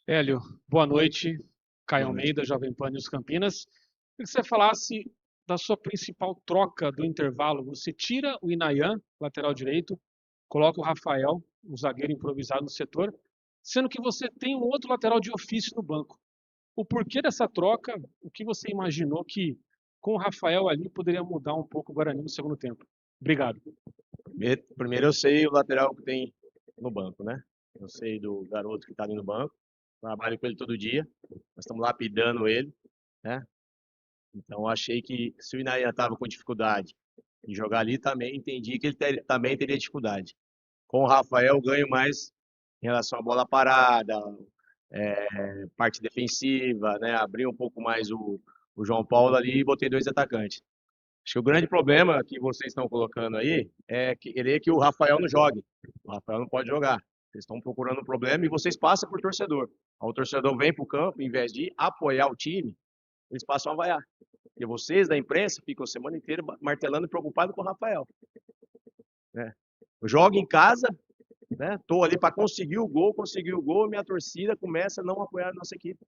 Hélio, boa Oi, noite. Caio boa noite. Almeida, Jovem Pan News Campinas. Queria que você falasse da sua principal troca do intervalo. Você tira o Inayan, lateral direito, coloca o Rafael, um zagueiro improvisado no setor, sendo que você tem um outro lateral de ofício no banco. O porquê dessa troca? O que você imaginou que com o Rafael ali poderia mudar um pouco o Guarani no segundo tempo? Obrigado. Primeiro eu sei o lateral que tem no banco, né? Eu sei do garoto que está ali no banco. Trabalho com ele todo dia. Nós estamos lapidando ele, né? Então eu achei que se o Inaia estava com dificuldade em jogar ali, também entendi que ele também teria dificuldade. Com o Rafael eu ganho mais em relação à bola parada, parte defensiva, né? Abri um pouco mais o João Paulo ali e botei dois atacantes. Acho que o grande problema que vocês estão colocando aí é querer que o Rafael não jogue. O Rafael não pode jogar. Vocês estão procurando um problema e vocês passam por torcedor. O torcedor vem para o campo, em vez de apoiar o time, eles passam a vaiar. E vocês da imprensa ficam a semana inteira martelando e preocupados com o Rafael. Né? Eu jogo em casa, né? Tô ali para conseguir o gol, minha torcida começa a não apoiar a nossa equipe.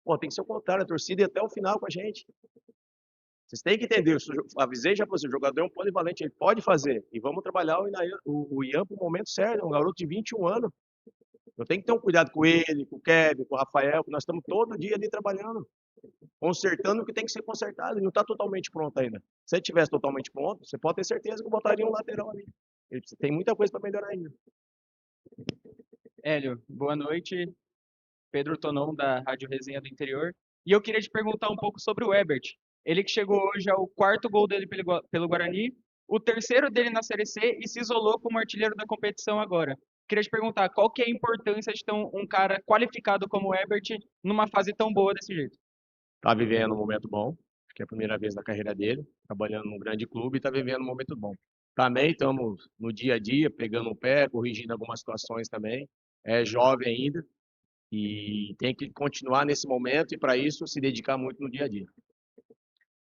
Pô, tem que ser o contrário, a torcida ir até o final com a gente. Vocês têm que entender, eu avisei já para você, o jogador é um polivalente, ele pode fazer. E vamos trabalhar o Ian para o momento certo, é um garoto de 21 anos. Eu tenho que ter um cuidado com ele, com o Kevin, com o Rafael, que nós estamos todo dia ali trabalhando, consertando o que tem que ser consertado. Ele não está totalmente pronto ainda. Se ele tivesse totalmente pronto, você pode ter certeza que eu botaria um lateral ali. Ele tem muita coisa para melhorar ainda. Hélio, boa noite. Pedro Tonon, da Rádio Resenha do Interior. E eu queria te perguntar um pouco sobre o Ebert. Ele que chegou hoje ao quarto gol dele pelo Guarani, o terceiro dele na Série C e se isolou como artilheiro da competição agora. Queria te perguntar qual que é a importância de ter um cara qualificado como o Ebert numa fase tão boa desse jeito? Está vivendo um momento bom, acho que é a primeira vez na carreira dele, trabalhando num grande clube e está vivendo um momento bom. Também estamos no dia a dia, pegando o pé, corrigindo algumas situações também. É jovem ainda e tem que continuar nesse momento e para isso se dedicar muito no dia a dia.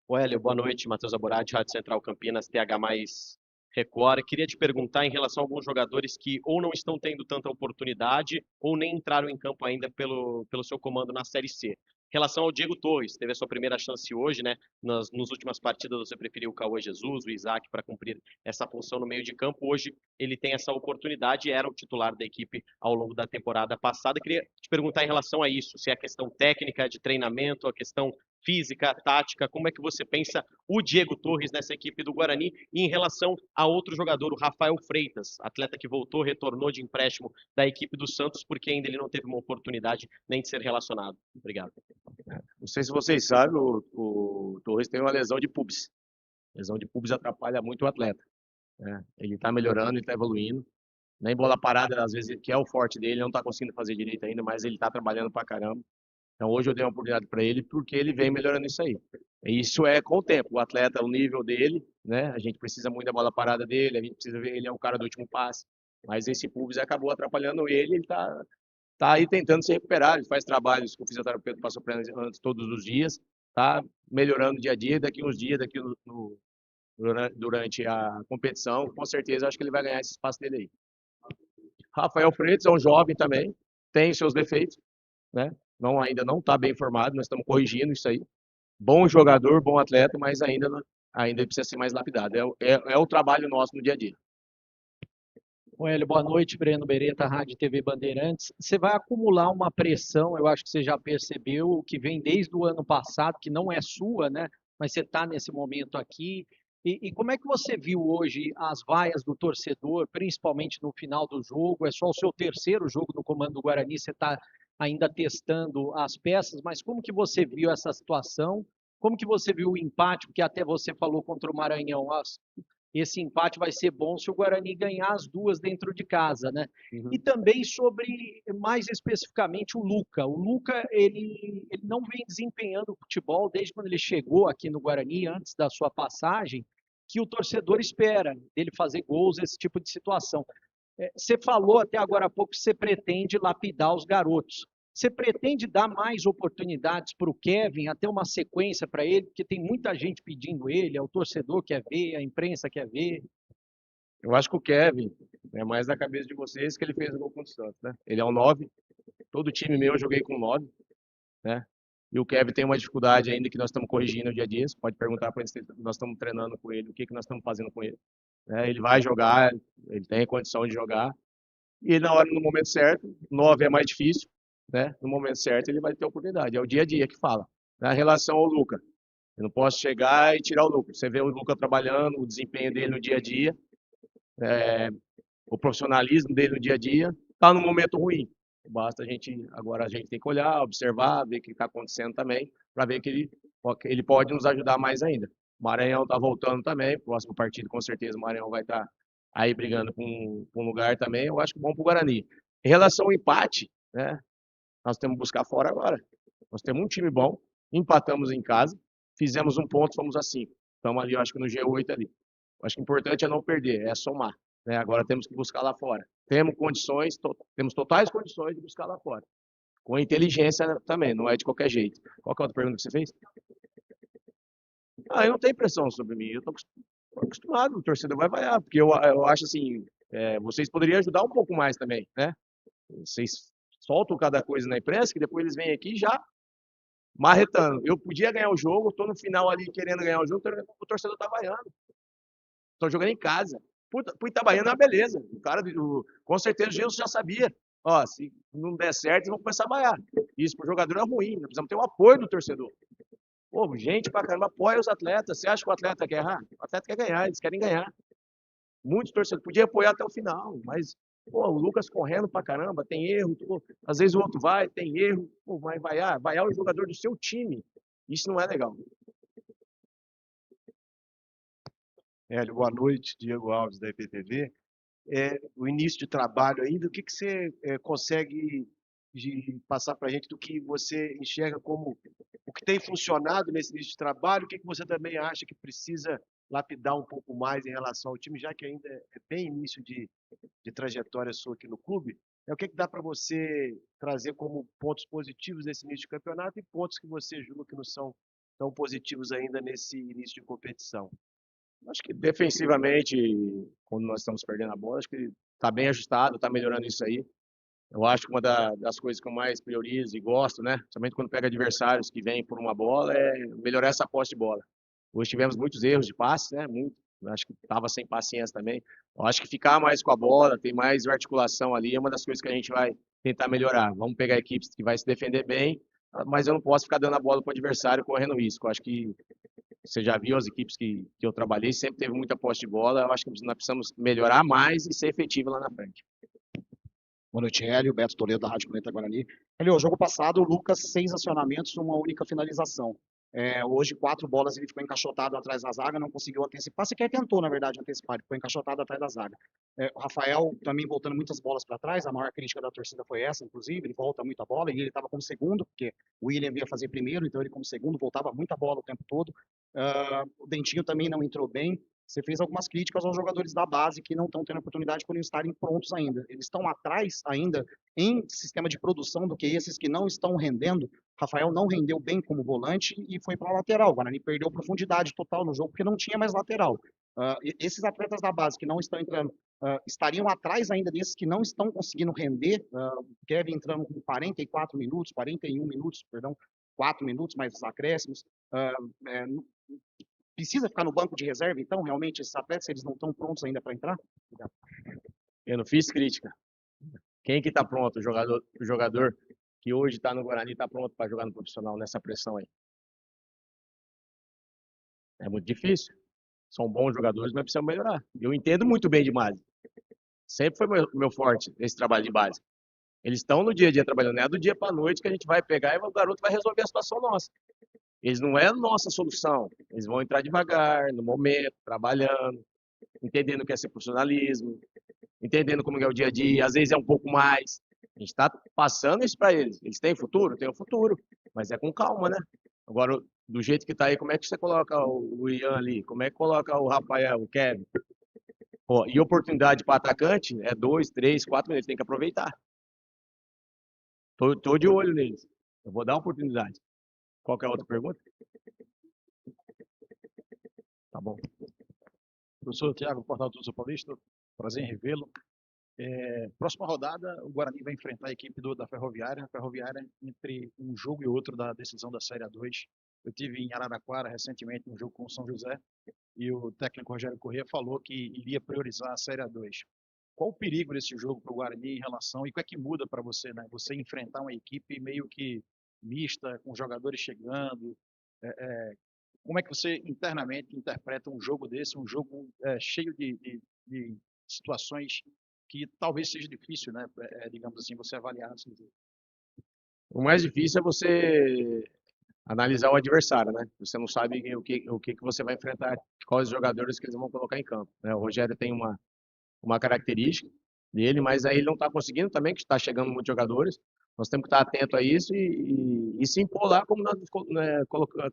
O Hélio, boa noite. Matheus Aborati, Rádio Central Campinas, TH mais Record. Queria te perguntar em relação a alguns jogadores que ou não estão tendo tanta oportunidade ou nem entraram em campo ainda pelo seu comando na Série C. Em relação ao Diego Torres, teve a sua primeira chance hoje, né? Nos últimas partidas você preferiu o Cauã Jesus, o Isaac, para cumprir essa função no meio de campo. Hoje ele tem essa oportunidade e era o titular da equipe ao longo da temporada passada. Queria te perguntar em relação a isso, se é a questão técnica de treinamento, a questão física, tática, como é que você pensa o Diego Torres nessa equipe do Guarani e em relação a outro jogador, o Rafael Freitas, atleta que voltou, retornou de empréstimo da equipe do Santos, porque ainda ele não teve uma oportunidade nem de ser relacionado. Obrigado. Não sei se vocês sabem, o Torres tem uma lesão de pubis. Lesão de pubis atrapalha muito o atleta. Né? Ele está melhorando, ele está evoluindo. Nem bola parada, às vezes, que é o forte dele, ele não está conseguindo fazer direito ainda, mas ele está trabalhando pra caramba. Então hoje eu dei uma oportunidade para ele porque ele vem melhorando isso aí. E isso é com o tempo. O atleta, o nível dele, né? A gente precisa muito da bola parada dele, a gente precisa ver ele é o cara do último passe. Mas esse pubis acabou atrapalhando ele, ele tá aí tentando se recuperar. Ele faz trabalhos que o fisioterapeuta passou para ele antes todos os dias, tá melhorando dia a dia. Daqui uns dias, durante a competição, com certeza acho que ele vai ganhar esse espaço dele aí. Rafael Freitas é um jovem também, tem seus defeitos, né? Ainda não está bem formado, nós estamos corrigindo isso aí. Bom jogador, bom atleta, mas ainda precisa ser mais lapidado. É o trabalho nosso no dia a dia. Ô, Hélio, boa noite, Breno Beretta, Rádio e TV Bandeirantes. Você vai acumular uma pressão, eu acho que você já percebeu, que vem desde o ano passado, que não é sua, né? Mas você está nesse momento aqui. E como é que você viu hoje as vaias do torcedor, principalmente no final do jogo? É só o seu terceiro jogo no comando do Guarani, você está ainda testando as peças, mas como que você viu essa situação? Como que você viu o empate, porque até você falou contra o Maranhão, esse empate vai ser bom se o Guarani ganhar as duas dentro de casa, né? E também sobre, mais especificamente, o Luca. O Luca, ele não vem desempenhando futebol desde quando ele chegou aqui no Guarani, antes da sua passagem, que o torcedor espera dele fazer gols, esse tipo de situação. Você falou até agora há pouco que você pretende lapidar os garotos. Você pretende dar mais oportunidades para o Kevin, até uma sequência para ele, porque tem muita gente pedindo ele, o torcedor quer ver, a imprensa quer ver. Eu acho que o Kevin é mais da cabeça de vocês que ele fez o gol contra o Santos, né? Ele é um 9, Todo time meu eu joguei com 9, né? E o Kevin tem uma dificuldade ainda que nós estamos corrigindo no dia a dia. Você pode perguntar para ele se nós estamos treinando com ele, o que nós estamos fazendo com ele. Né? Ele vai jogar, ele tem condição de jogar. E na hora, no momento certo, 9 é mais difícil, né? No momento certo ele vai ter oportunidade. É o dia a dia que fala. Na relação ao Luca, eu não posso chegar e tirar o Luca. Você vê o Luca trabalhando, o desempenho dele no dia a dia, o profissionalismo dele no dia a dia, está num momento ruim. Basta agora a gente tem que olhar, observar, ver o que está acontecendo também, para ver que ele pode nos ajudar mais ainda. O Maranhão está voltando também, próximo partido com certeza o Maranhão vai estar aí brigando com um lugar também, eu acho que bom para o Guarani. Em relação ao empate, né, nós temos que buscar fora agora. Nós temos um time bom, empatamos em casa, fizemos um ponto, fomos a 5. Estamos ali, eu acho que no G8 ali. Eu acho que o importante é não perder, é somar. Né? Agora temos que buscar lá fora. Temos condições, temos totais condições de buscar lá fora. Com inteligência também, não é de qualquer jeito. Qual que é a outra pergunta que você fez? Eu não tenho pressão sobre mim, eu estou acostumado, o torcedor vai vaiar, porque eu acho assim, vocês poderiam ajudar um pouco mais também, né? Vocês soltam cada coisa na imprensa, que depois eles vêm aqui já marretando. Eu podia ganhar o jogo, estou no final ali querendo ganhar o jogo, o torcedor tá vaiando. Estou jogando em casa. Pro Itabaiana é uma beleza. O cara, com certeza, o Jesus já sabia. Ó, se não der certo, eles vão começar a vaiar. Isso pro jogador é ruim. Nós precisamos ter o apoio do torcedor. Pô, gente pra caramba, apoia os atletas. Você acha que o atleta quer errar? O atleta quer ganhar, eles querem ganhar. Muitos torcedores podiam apoiar até o final, mas pô, o Lucas correndo pra caramba, tem erro. Pô, às vezes o outro vai, tem erro. Pô, vai vaiar o jogador do seu time. Isso não é legal. Hélio, boa noite, Diego Alves da IPTV. O início de trabalho ainda, o que você consegue passar para a gente do que você enxerga como o que tem funcionado nesse início de trabalho, o que você também acha que precisa lapidar um pouco mais em relação ao time, já que ainda é bem início de trajetória sua aqui no clube, o que dá para você trazer como pontos positivos nesse início de campeonato e pontos que você julga que não são tão positivos ainda nesse início de competição? Acho que defensivamente, quando nós estamos perdendo a bola, acho que está bem ajustado, está melhorando isso aí. Eu acho que uma das coisas que eu mais priorizo e gosto, né, principalmente quando pega adversários que vêm por uma bola, é melhorar essa posse de bola. Hoje tivemos muitos erros de passe, né, muito. Acho que estava sem paciência também. Eu acho que ficar mais com a bola, ter mais articulação ali, é uma das coisas que a gente vai tentar melhorar. Vamos pegar equipes que vai se defender bem, mas eu não posso ficar dando a bola para o adversário correndo risco. Eu acho que você já viu as equipes que eu trabalhei, sempre teve muita posse de bola. Eu acho que nós precisamos melhorar mais e ser efetivo lá na frente. Boa noite, Hélio. Beto Toledo, da Rádio Planeta Guarani. Hélio, o jogo passado, o Lucas, 6 acionamentos, uma única finalização. Hoje, 4 bolas, ele ficou encaixotado atrás da zaga, não conseguiu antecipar. Sequer tentou, na verdade, antecipar, ele ficou encaixotado atrás da zaga. O Rafael também voltando muitas bolas para trás, a maior crítica da torcida foi essa, inclusive, ele volta muita bola, e ele estava como segundo, porque o William ia fazer primeiro, então ele como segundo voltava muita bola o tempo todo. O Dentinho também não entrou bem. Você fez algumas críticas aos jogadores da base que não estão tendo oportunidade por estarem prontos ainda. Eles estão atrás ainda em sistema de produção do que esses que não estão rendendo. Rafael não rendeu bem como volante e foi para a lateral. O Guarani perdeu profundidade total no jogo porque não tinha mais lateral. Esses atletas da base que não estão entrando estariam atrás ainda desses que não estão conseguindo render. Kevin entrando com 44 minutos, 41 minutos, perdão, 4 minutos mais os acréscimos. Precisa ficar no banco de reserva, então, realmente, esses atletas, eles não estão prontos ainda para entrar? Obrigado. Eu não fiz crítica. Quem que está pronto? O jogador que hoje está no Guarani está pronto para jogar no profissional nessa pressão aí. É muito difícil. São bons jogadores, mas precisam melhorar. Eu entendo muito bem de base. Sempre foi meu forte esse trabalho de base. Eles estão no dia a dia trabalhando, não é do dia para a noite que a gente vai pegar e o garoto vai resolver a situação nossa. Eles não é a nossa solução. Eles vão entrar devagar, no momento, trabalhando, entendendo o que é ser profissionalismo, entendendo como é o dia a dia. Às vezes é um pouco mais. A gente está passando isso para eles. Eles têm futuro? Tem um futuro. Mas é com calma, né? Agora, do jeito que está aí, como é que você coloca o Ian ali? Como é que coloca o Rafael, o Kevin? Pô, e oportunidade para atacante é 2, 3, 4 minutos. Tem que aproveitar. Tô de olho neles. Eu vou dar oportunidade. Qual que é a outra pergunta? Tá bom. Professor Tiago, Portal do Sul Paulista, prazer em revê-lo. Próxima rodada, o Guarani vai enfrentar a equipe da Ferroviária. A Ferroviária, entre um jogo e outro da decisão da Série A2. Eu tive em Araraquara recentemente um jogo com o São José e o técnico Rogério Corrêa falou que iria priorizar a Série A2. Qual o perigo desse jogo para o Guarani em relação, e o que é que muda para você, né? Você enfrentar uma equipe meio que mista, com jogadores chegando, como é que você internamente interpreta um jogo desse, um jogo cheio de situações que talvez seja difícil, né? Digamos assim, você avaliar esse jogo. O mais difícil é você analisar o adversário, né? Você não sabe o que você vai enfrentar, quais jogadores que eles vão colocar em campo, né? O Rogério tem uma característica dele, mas aí ele não está conseguindo também, que está chegando muitos jogadores. Nós temos que estar atento a isso e se impor lá, como nós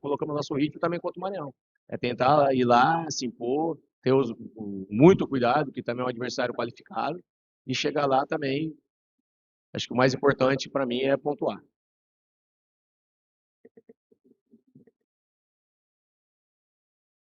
colocamos nosso ritmo também contra o Maranhão. É tentar ir lá, se impor, ter muito cuidado, que também é um adversário qualificado, e chegar lá também. Acho que o mais importante para mim é pontuar.